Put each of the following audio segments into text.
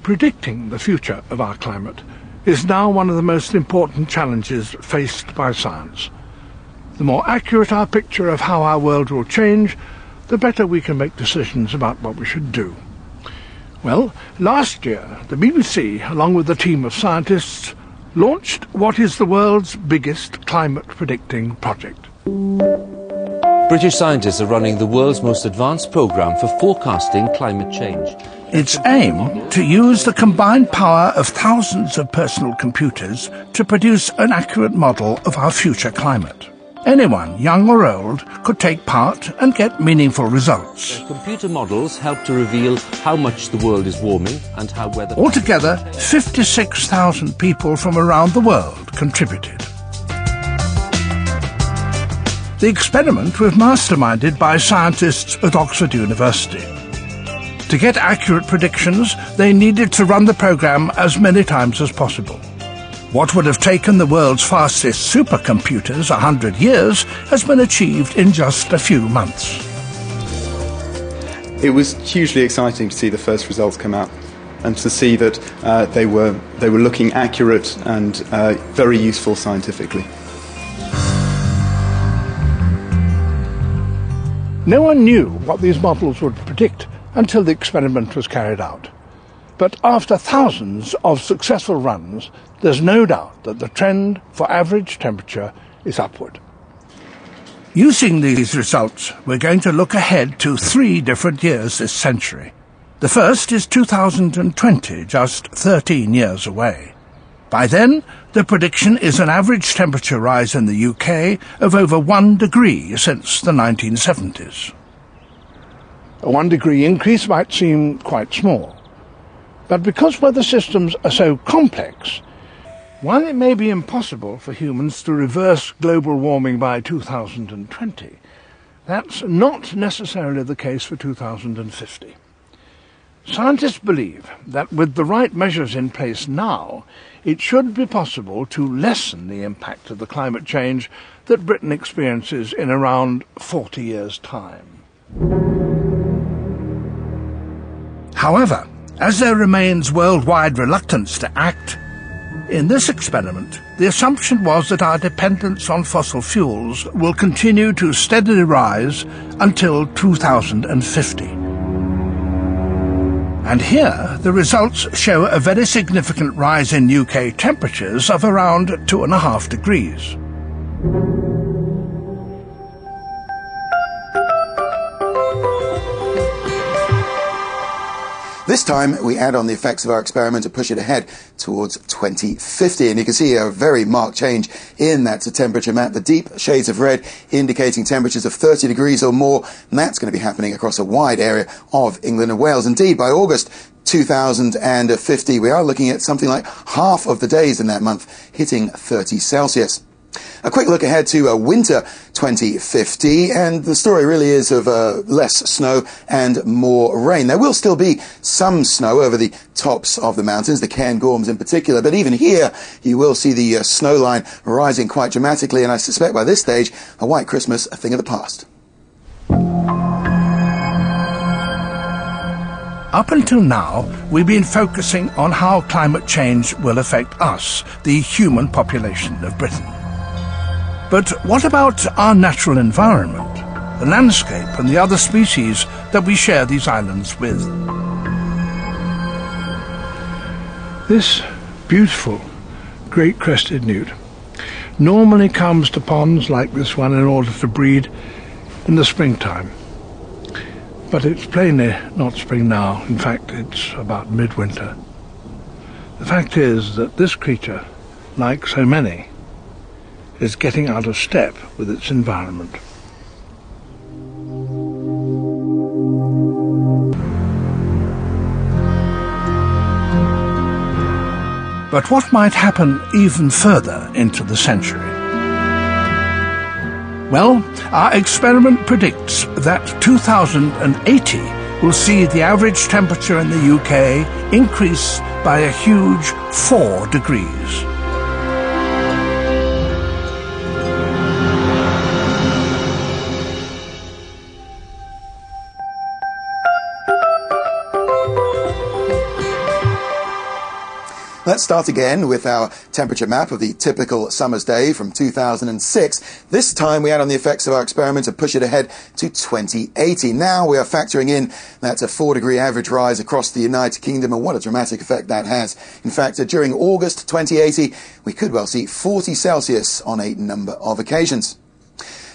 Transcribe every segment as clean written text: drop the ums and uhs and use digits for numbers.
Predicting the future of our climate is now one of the most important challenges faced by science. The more accurate our picture of how our world will change, the better we can make decisions about what we should do. Well, last year the BBC, along with a team of scientists, launched what is the world's biggest climate predicting project. British scientists are running the world's most advanced programme for forecasting climate change. Its aim to use the combined power of thousands of personal computers to produce an accurate model of our future climate. Anyone, young or old, could take part and get meaningful results. The computer models help to reveal how much the world is warming and how weather... Altogether, 56,000 people from around the world contributed. The experiment was masterminded by scientists at Oxford University. To get accurate predictions, they needed to run the programme as many times as possible. What would have taken the world's fastest supercomputers 100 years has been achieved in just a few months. It was hugely exciting to see the first results come out and to see that they were looking accurate and very useful scientifically. No one knew what these models would predict until the experiment was carried out. But after thousands of successful runs, there's no doubt that the trend for average temperature is upward. Using these results, we're going to look ahead to 3 different years this century. The first is 2020, just 13 years away. By then, the prediction is an average temperature rise in the UK of over 1 degree since the 1970s. A 1 degree increase might seem quite small, but because weather systems are so complex, while it may be impossible for humans to reverse global warming by 2020, that's not necessarily the case for 2050. Scientists believe that with the right measures in place now, it should be possible to lessen the impact of the climate change that Britain experiences in around 40 years' time. However, as there remains worldwide reluctance to act, in this experiment, the assumption was that our dependence on fossil fuels will continue to steadily rise until 2050. And here, the results show a very significant rise in UK temperatures of around 2.5 degrees. This time, we add on the effects of our experiment to push it ahead towards 2050. And you can see a very marked change in that temperature map. The deep shades of red indicating temperatures of 30 degrees or more. And that's going to be happening across a wide area of England and Wales. Indeed, by August 2050, we are looking at something like half of the days in that month hitting 30 Celsius. A quick look ahead to winter 2050, and the story really is of less snow and more rain. There will still be some snow over the tops of the mountains, the Cairngorms in particular, but even here you will see the snow line rising quite dramatically, and I suspect by this stage a white Christmas a thing of the past. Up until now, we've been focusing on how climate change will affect us, the human population of Britain. But what about our natural environment, the landscape and the other species that we share these islands with? This beautiful great crested newt normally comes to ponds like this one in order to breed in the springtime. But it's plainly not spring now. In fact, it's about midwinter. The fact is that this creature, like so many, is getting out of step with its environment. But what might happen even further into the century? Well, our experiment predicts that 2080 will see the average temperature in the UK increase by a huge 4 degrees. Let's start again with our temperature map of the typical summer's day from 2006. This time we add on the effects of our experiment and push it ahead to 2080. Now we are factoring in that 4-degree average rise across the United Kingdom, and what a dramatic effect that has. In fact, during August 2080, we could well see 40 Celsius on a number of occasions.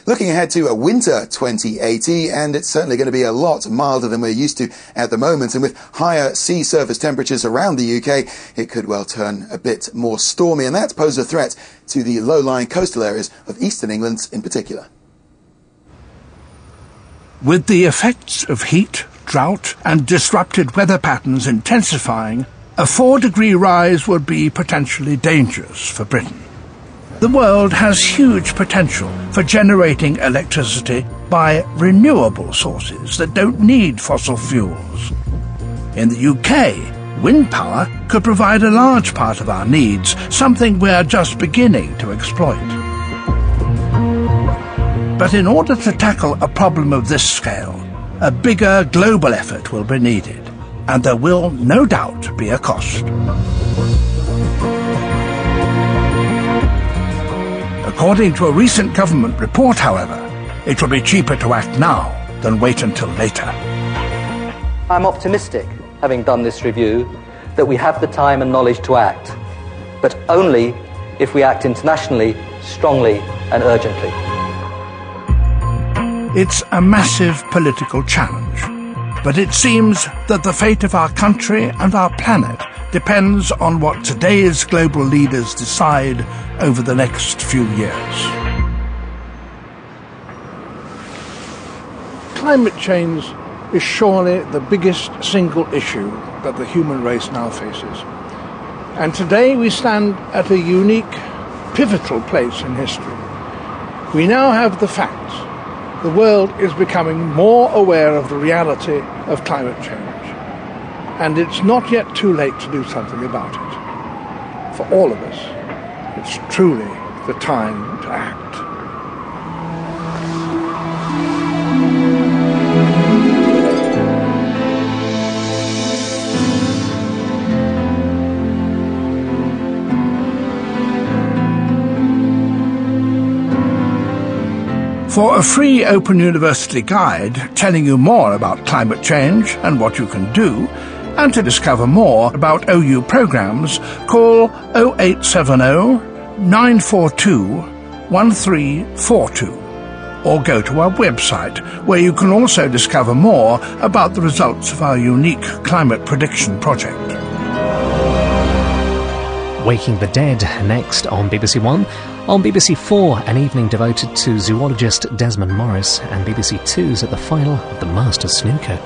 Looking ahead to a winter 2080, and it's certainly going to be a lot milder than we're used to at the moment, and with higher sea surface temperatures around the UK, it could well turn a bit more stormy, and that poses a threat to the low-lying coastal areas of eastern England in particular. With the effects of heat, drought and disrupted weather patterns intensifying, a 4-degree rise would be potentially dangerous for Britain. The world has huge potential for generating electricity by renewable sources that don't need fossil fuels. In the UK, wind power could provide a large part of our needs, something we're just beginning to exploit. But in order to tackle a problem of this scale, a bigger global effort will be needed, and there will no doubt be a cost. According to a recent government report, however, it will be cheaper to act now than wait until later. I'm optimistic, having done this review, that we have the time and knowledge to act, but only if we act internationally, strongly and urgently. It's a massive political challenge, but it seems that the fate of our country and our planet depends on what today's global leaders decide over the next few years. Climate change is surely the biggest single issue that the human race now faces. And today we stand at a unique, pivotal place in history. We now have the facts. The world is becoming more aware of the reality of climate change. And it's not yet too late to do something about it. For all of us, it's truly the time to act. For a free Open University guide telling you more about climate change and what you can do, and to discover more about OU programmes, call 0870 942 1342 or go to our website, where you can also discover more about the results of our unique climate prediction project. Waking the Dead next on BBC One. On BBC 4, an evening devoted to zoologist Desmond Morris, and BBC 2's at the final of the Masters Snooker.